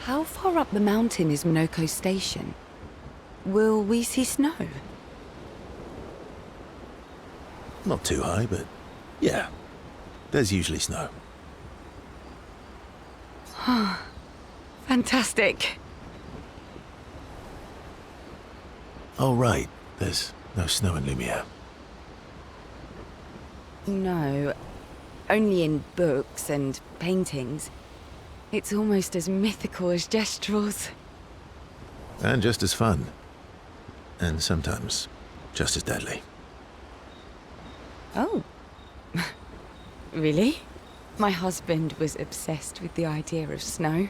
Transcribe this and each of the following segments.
How far up the mountain is Monoko Station? Will we see snow? Not too high, but yeah, there's usually snow. Fantastic. Oh, right, there's no snow in Lumiere. No, only in books and paintings. It's almost as mythical as Gestrels. And just as fun. And sometimes just as deadly. Oh. Really? My husband was obsessed with the idea of snow.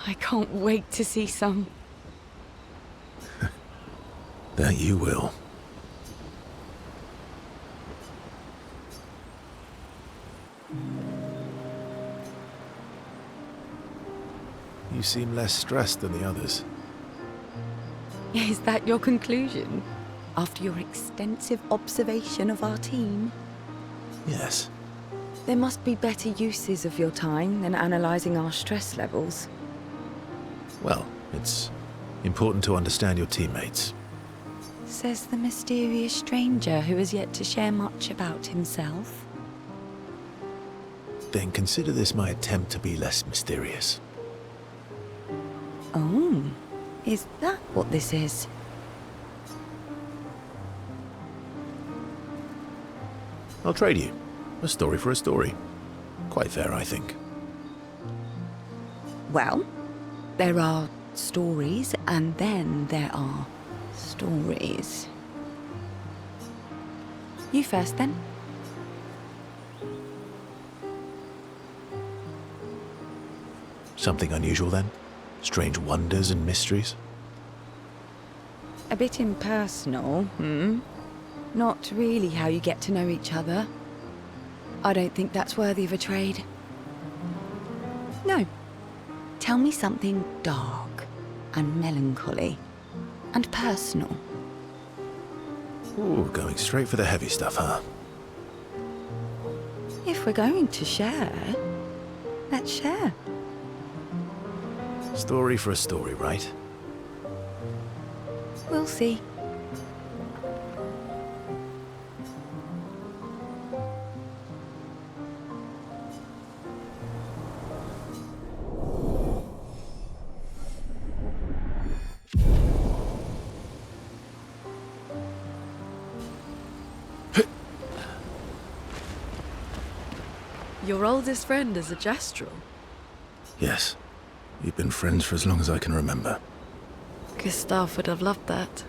I can't wait to see some. That you will. You seem less stressed than the others. Is that your conclusion? After your extensive observation of our team? Yes. There must be better uses of your time than analyzing our stress levels. Well, it's important to understand your teammates. Says the mysterious stranger who has yet to share much about himself. Then consider this my attempt to be less mysterious. Oh, is that what this is? I'll trade you. A story for a story. Quite fair, I think. Well, there are stories, and then there are stories. You first, then. Something unusual, then? Strange wonders and mysteries? A bit impersonal, Not really how you get to know each other. I don't think that's worthy of a trade. No. Tell me something dark and melancholy and personal. Ooh, going straight for the heavy stuff, huh? If we're going to share, let's share. Story for a story, right? We'll see. Your oldest friend is a Gestral? Yes. We've been friends for as long as I can remember. Gustav would have loved that.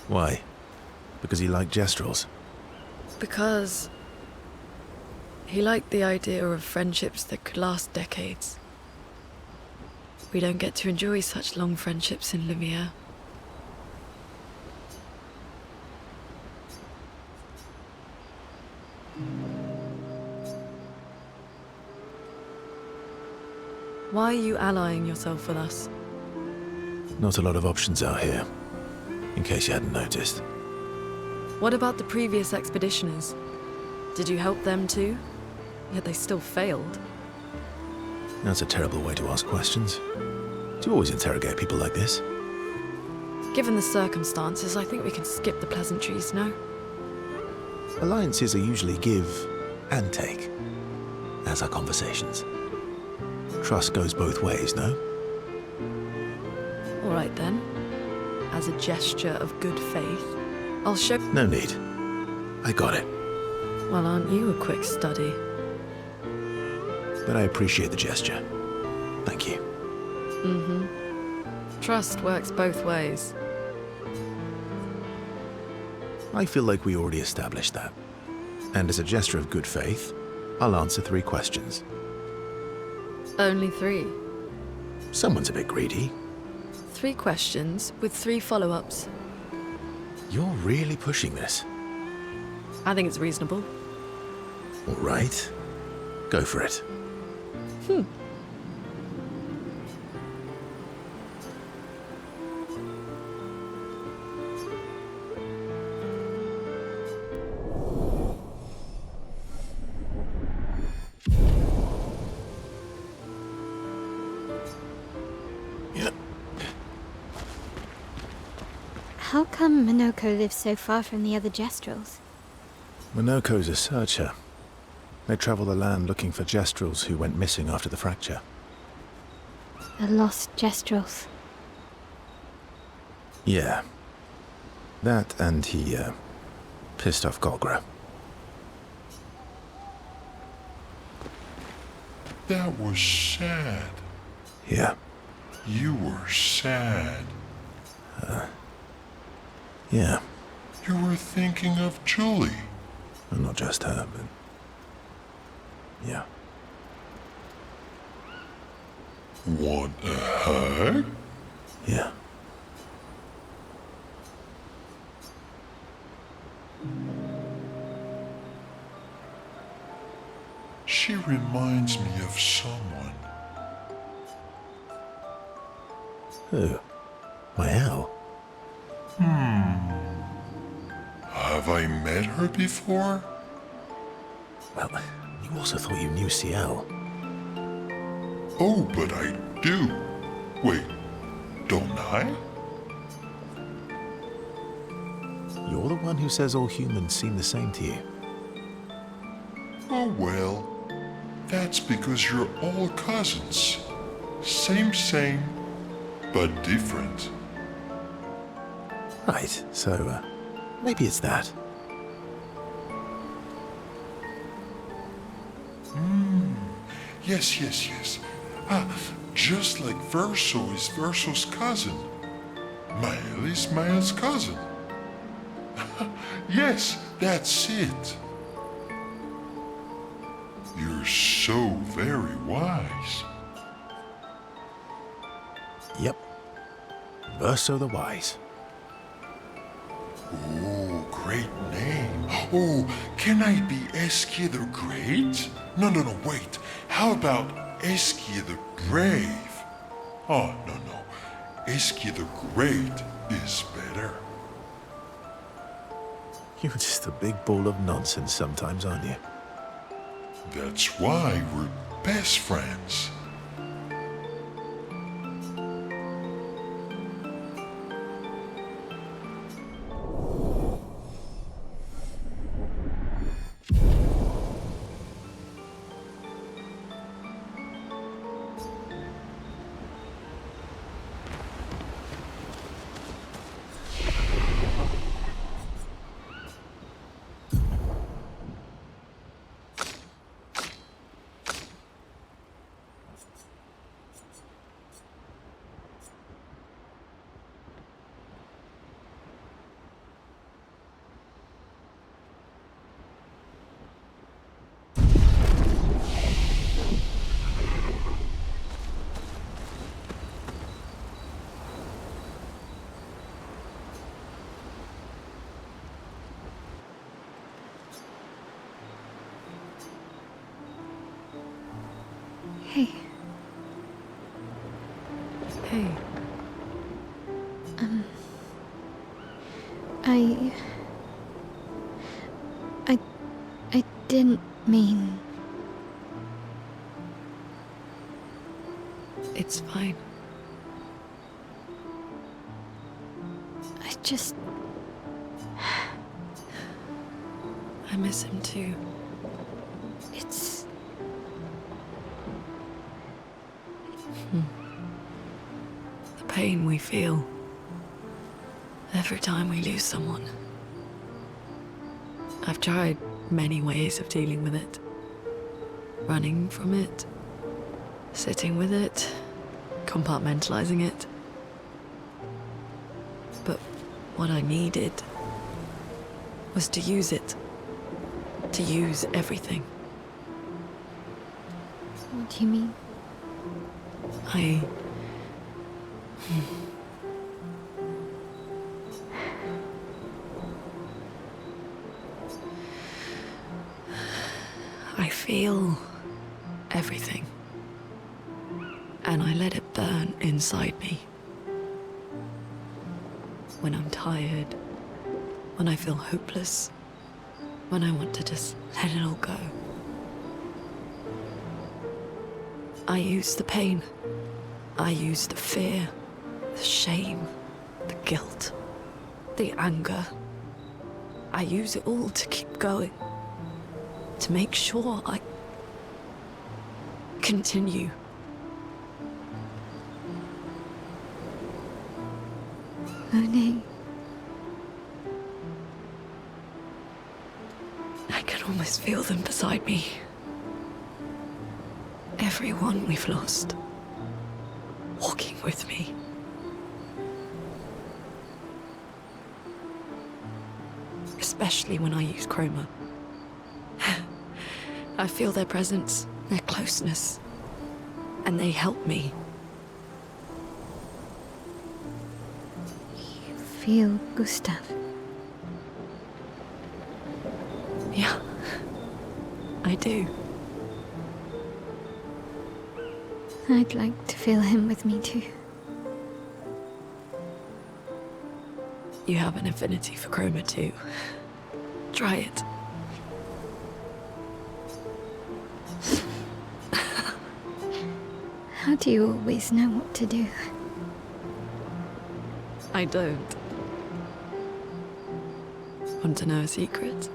Why? Because he liked Gestrels? Because he liked the idea of friendships that could last decades. We don't get to enjoy such long friendships in Lumiere. Why are you allying yourself with us? Not a lot of options out here, in case you hadn't noticed. What about the previous expeditioners? Did you help them too? Yet they still failed. That's a terrible way to ask questions. Do you always interrogate people like this? Given the circumstances, I think we can skip the pleasantries, no? Alliances are usually give and take, as are conversations. Trust goes both ways, no? All right then. As a gesture of good faith, I'll show... No need. I got it. Well, aren't you a quick study? But I appreciate the gesture. Thank you. Trust works both ways. I feel like we already established that. And as a gesture of good faith, I'll answer 3 questions. Only 3. Someone's a bit greedy. 3 questions with 3 follow-ups. You're really pushing this. I think it's reasonable. All right. Go for it. come Minoko lives so far from the other Jestrels? Minoko's a searcher. They travel the land looking for Jestrels who went missing after the fracture. The lost Jestrels. Yeah. That and he, pissed off Golgra. That was sad. Yeah. You were sad. Yeah. You were thinking of Julie. Well, not just her, but... yeah. Want a hug? Yeah. She reminds me of someone. Who? My owl? Have I met her before? Well, you also thought you knew CL. Oh, but I do. Wait, don't I? You're the one who says all humans seem the same to you. Oh, well, that's because you're all cousins. Same, but different. Right, so, maybe it's that. Yes. Just like Verso is Verso's cousin. Mael is Mael's cousin. Yes, that's it. You're so very wise. Yep. Verso the Wise. Oh, great name. Oh, can I be Eskia the Great? No, wait. How about Eskia the Brave? Oh, no. Eskia the Great is better. You're just a big ball of nonsense sometimes, aren't you? That's why we're best friends. Hey. Hey. I didn't mean... It's fine. I just... I miss him too. It's... The pain we feel every time we lose someone. I've tried many ways of dealing with it. Running from it, sitting with it, compartmentalizing it. But what I needed was to use it. To use everything. What do you mean? I feel everything, and I let it burn inside me. When I'm tired, when I feel hopeless, when I want to just let it all go. I use the pain, I use the fear, the shame, the guilt, the anger. I use it all to keep going. To make sure I continue. Monet. I can almost feel them beside me. Everyone we've lost. Walking with me. Especially when I use chroma. I feel their presence, their closeness, and they help me. You feel Gustav? Yeah, I do. I'd like to feel him with me too. You have an affinity for chroma too. Try it. How do you always know what to do? I don't. Want to know a secret?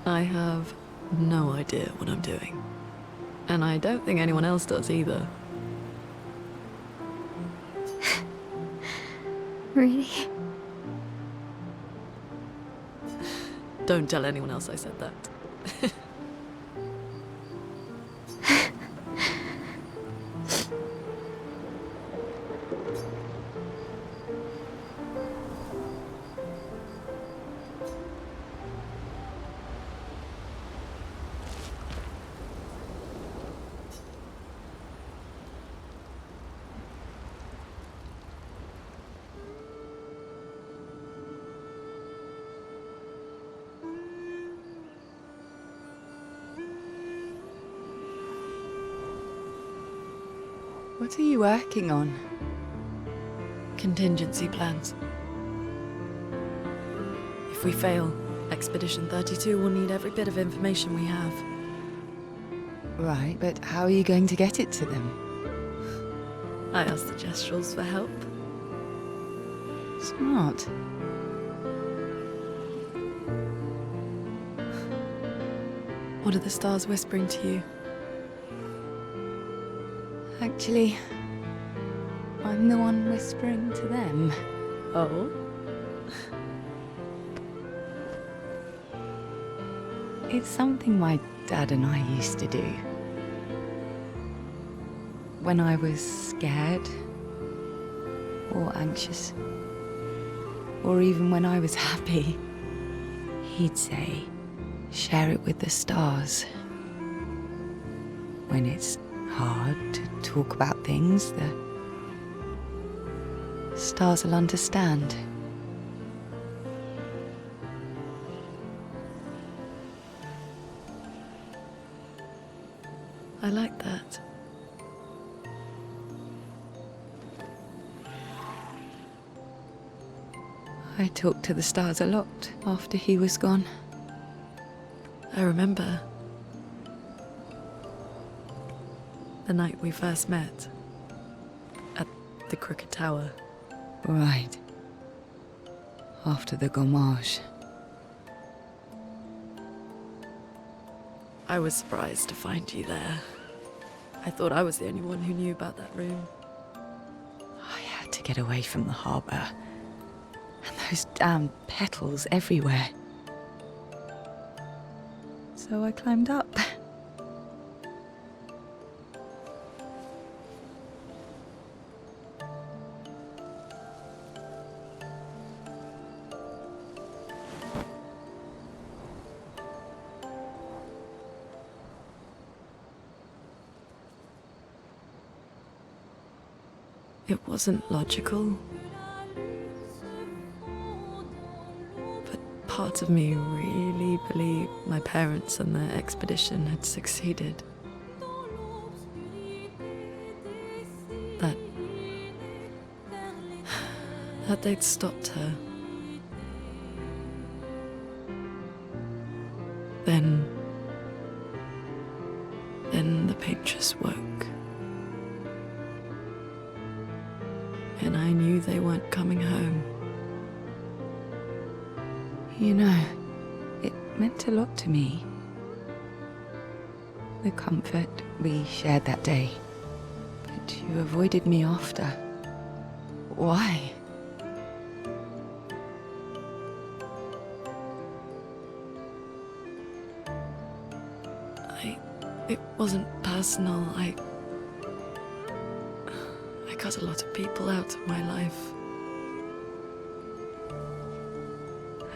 I have no idea what I'm doing. And I don't think anyone else does either. Really? Don't tell anyone else I said that. What are you working on? Contingency plans. If we fail, Expedition 32 will need every bit of information we have. Right, but how are you going to get it to them? I asked the Gestrals for help. Smart. What are the stars whispering to you? Actually, I'm the one whispering to them. Oh? It's something my dad and I used to do. When I was scared, or anxious, or even when I was happy, he'd say, share it with the stars. When it's hard to talk about things, the stars will understand. I like that. I talked to the stars a lot after he was gone. I remember the night we first met at the Crooked Tower. Right. After the gommage. I was surprised to find you there. I thought I was the only one who knew about that room. I had to get away from the harbour. And those damn petals everywhere. So I climbed up. It wasn't logical. But part of me really believed my parents and their expedition had succeeded. That they'd stopped her. Then the paintress woke. And I knew they weren't coming home. You know, it meant a lot to me. The comfort we shared that day. But you avoided me after. Why? It wasn't personal. I cut a lot of people out of my life.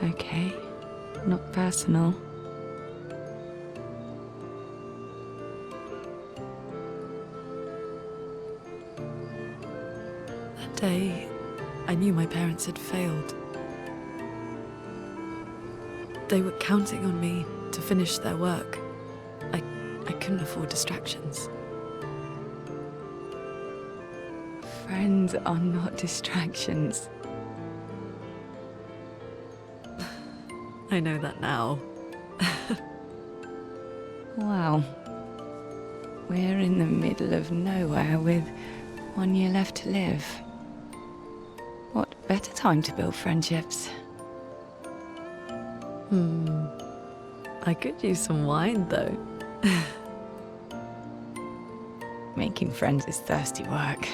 Okay, not personal. That day, I knew my parents had failed. They were counting on me to finish their work. I couldn't afford distractions. Friends are not distractions. I know that now. Wow. We're in the middle of nowhere with 1 year left to live. What better time to build friendships? I could use some wine, though. Making friends is thirsty work.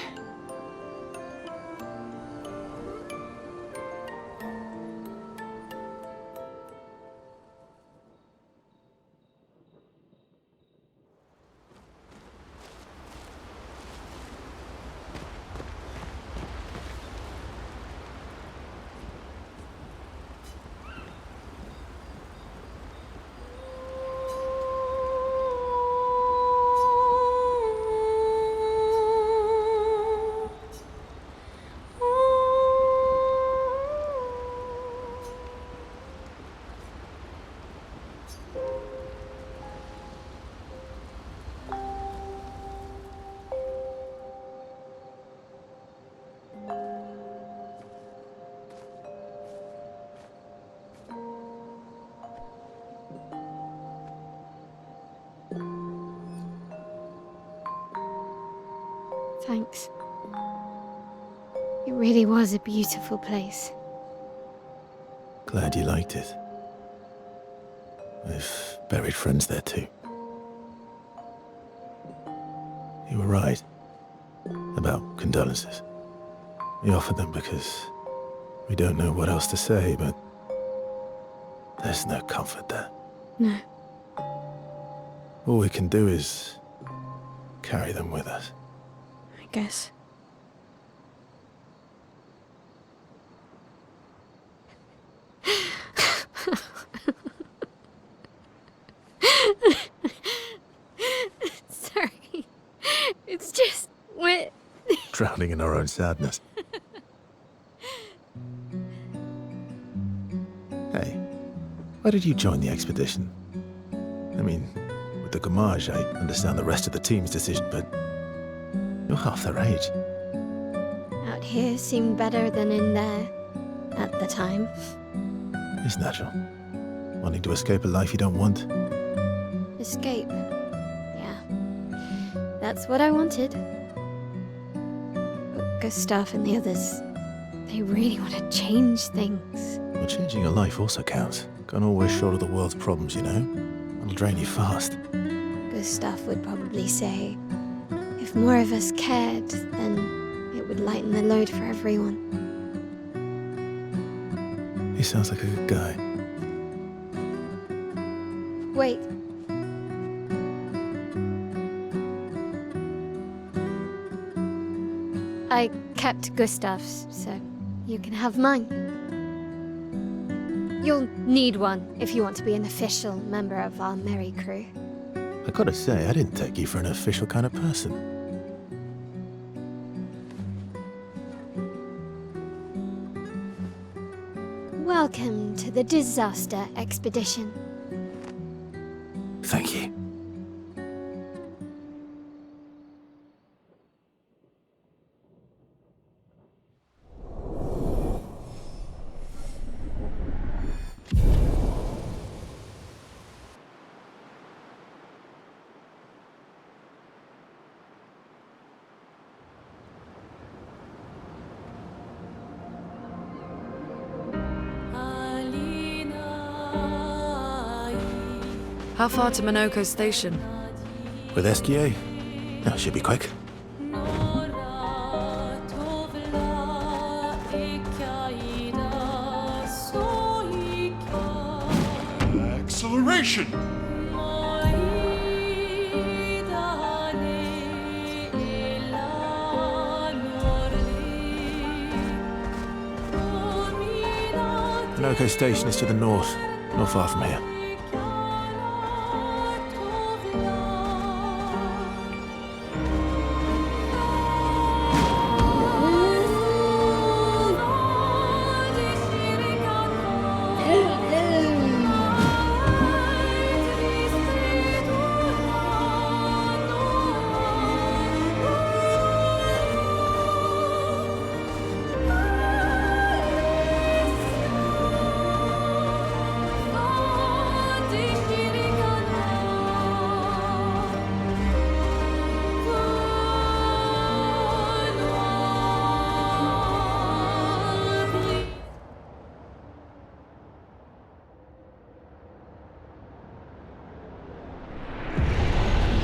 Thanks. It really was a beautiful place. Glad you liked it. We've buried friends there too. You were right about condolences. We offered them because we don't know what else to say, but there's no comfort there. No. All we can do is carry them with us. I guess. Sorry. It's just we're Drowning in our own sadness. Hey, why did you join the expedition? I mean, with the Gamage, I understand the rest of the team's decision, but you're half their age. out here seemed better than in there at the time. It's natural. Wanting to escape a life you don't want. Escape. Yeah. That's what I wanted. But Gustav and the others, they really want to change things. Well, changing your life also counts. Can't always shoulder the world's problems, you know? It'll drain you fast. Gustav would probably say, if more of us cared, then it would lighten the load for everyone. He sounds like a good guy. Wait. I kept Gustav's, so you can have mine. You'll need one if you want to be an official member of our merry crew. I gotta say, I didn't take you for an official kind of person. Welcome to the Disaster Expedition. Thank you. How far to Monoko Station? With SGA? That should be quick. Acceleration! Monoko Station is to the north, not far from here.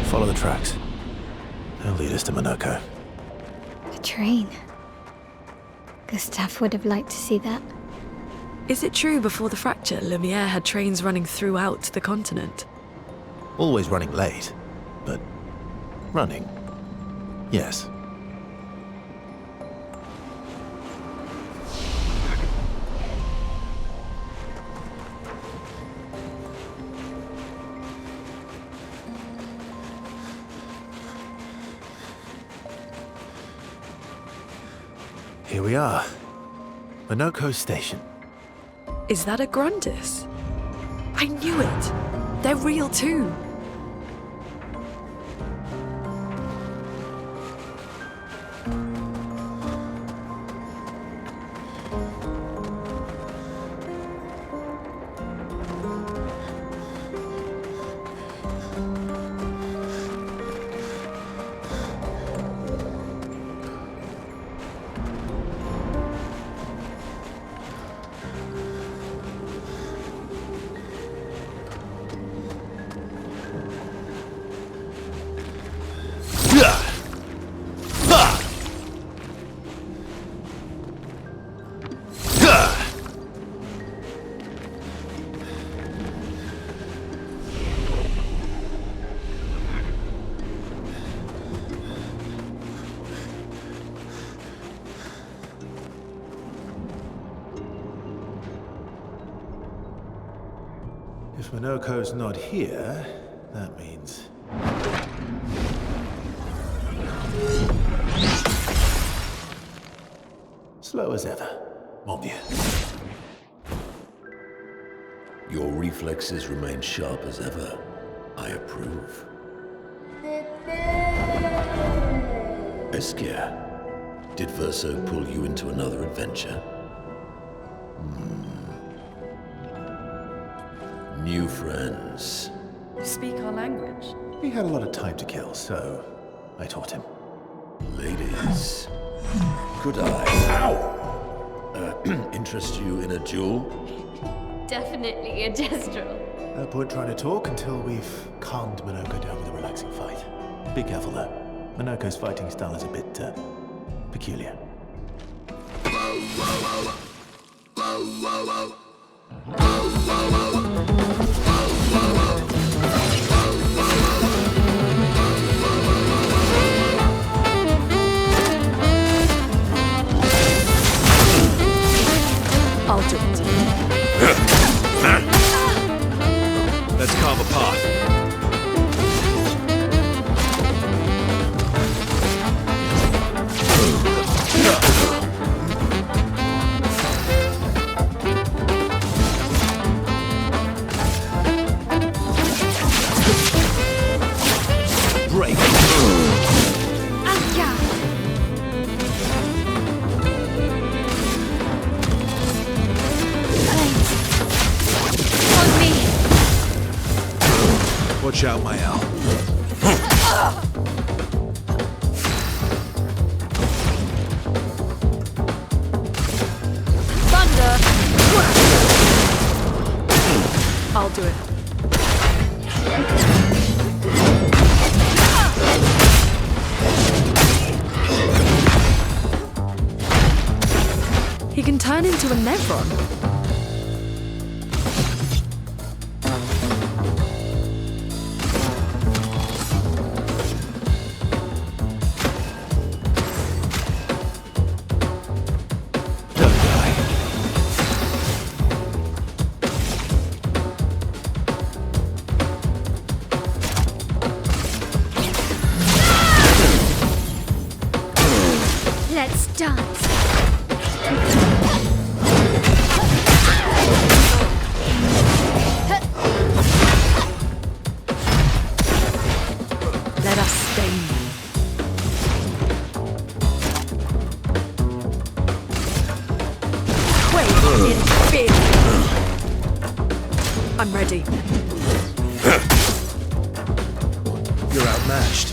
Follow the tracks. They'll lead us to Monoko. A train. Gustav would have liked to see that. Is it true before the fracture, Lumiere had trains running throughout the continent? Always running late, but running. Yes. Here we are. Monoko Station. Is that a Grundis? I knew it! They're real too! If Monoko's not here, that means... slow as ever, mon vieux. Your reflexes remain sharp as ever. I approve. Esquire, did Verso pull you into another adventure? New friends. You speak our language? He had a lot of time to kill, so I taught him. Ladies, could I, interest you in a duel? Definitely a gestural. No point trying to talk until we've calmed Monoko down with a relaxing fight. Be careful though. Monoko's fighting style is a bit, peculiar. I'll do it. Let's carve a path. Break. Watch out, my owl. Thunder! I'll do it. He can turn into a Nevron. Let's dance. Let us stain them. Wait in fear. I'm ready. You're outmatched.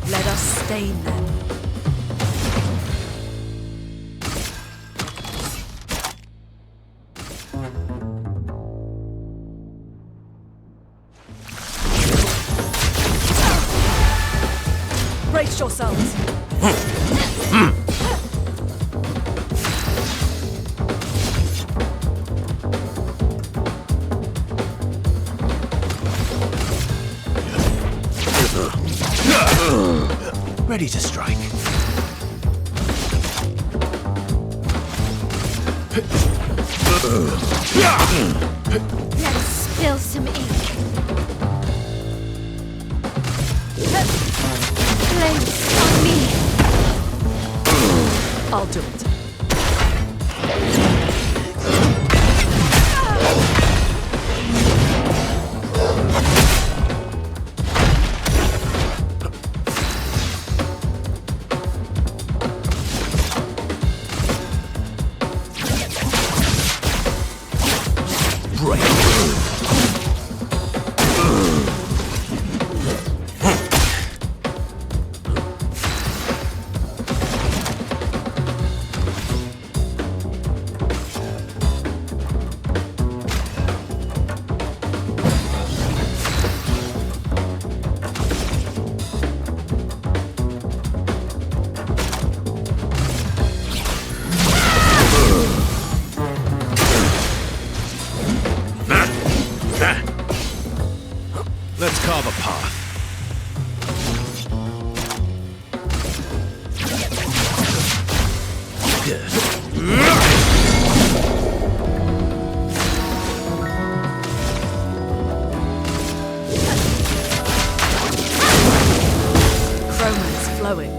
Let us stain them. Brace yourselves. Ready to strike. Let's spill some ink. Flames on me. I'll do it. Let's carve a path. Chroma's flowing.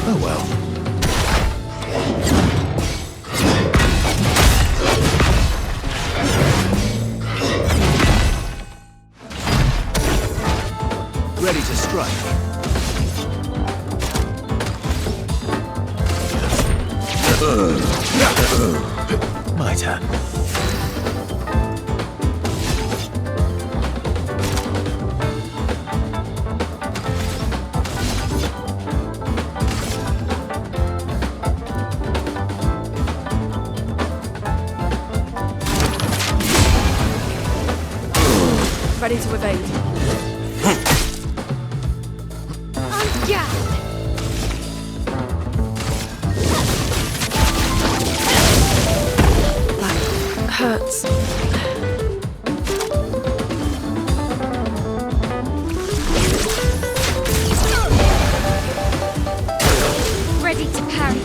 Oh well. Ready to strike. My turn. Ready to evade. On guard. That hurts. Ready to parry.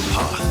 a path.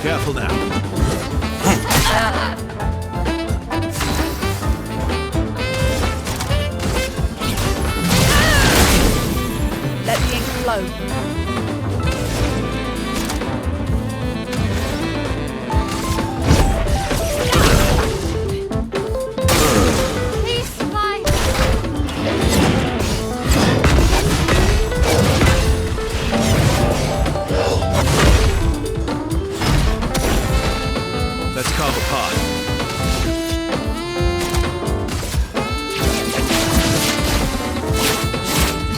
Careful now. Let the ink flow. Please, fly. Let's carve a path.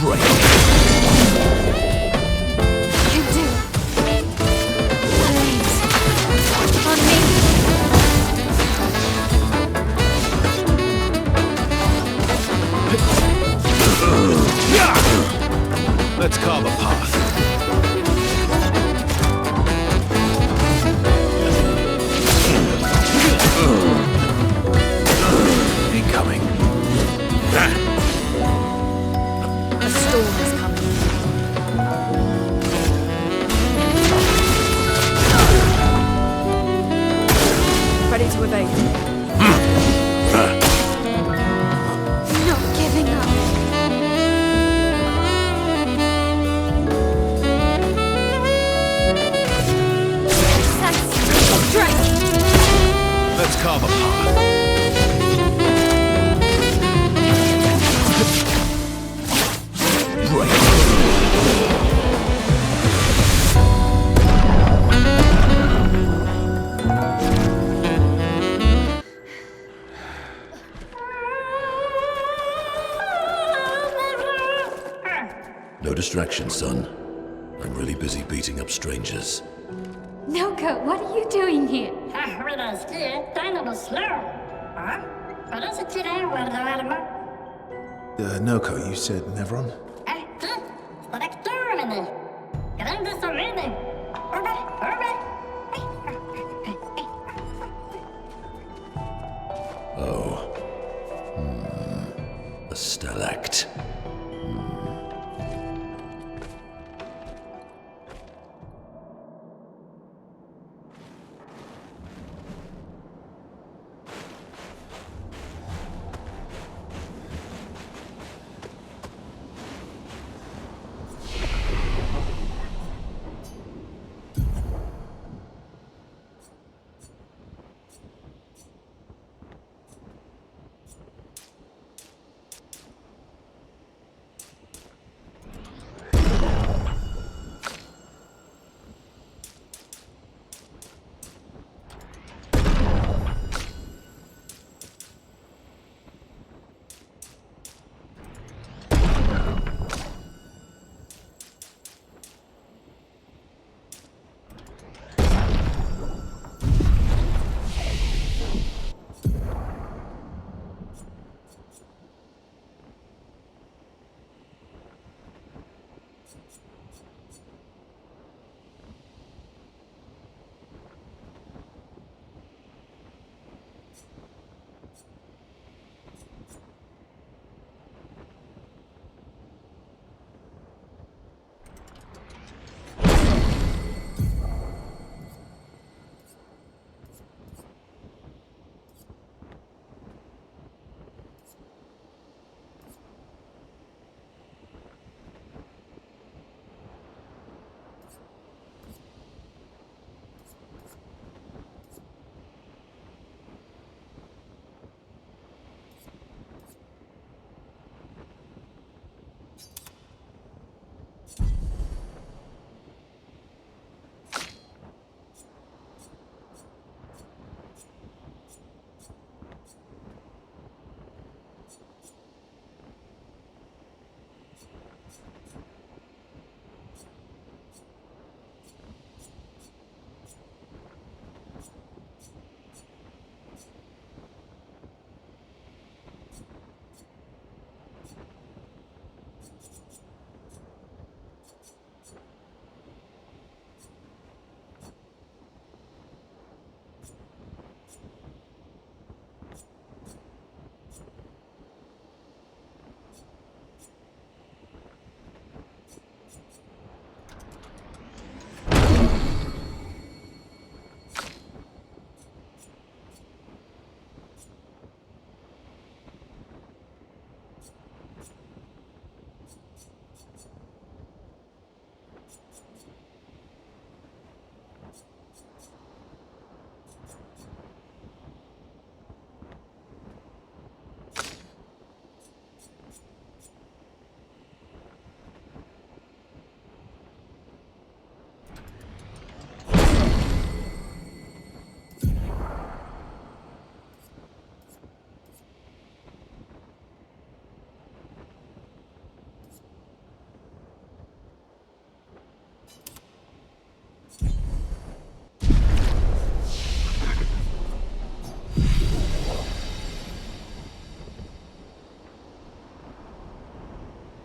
Break. You do. Please. On me. Let's carve a path. Incoming. A storm is coming. Ready to evade. Not giving up. Success. Strike. Let's carve a path. Break. No distraction, son. I'm really busy beating up strangers. Noko, what are you doing here? Noko, you said Nevron? Oh. A stalact.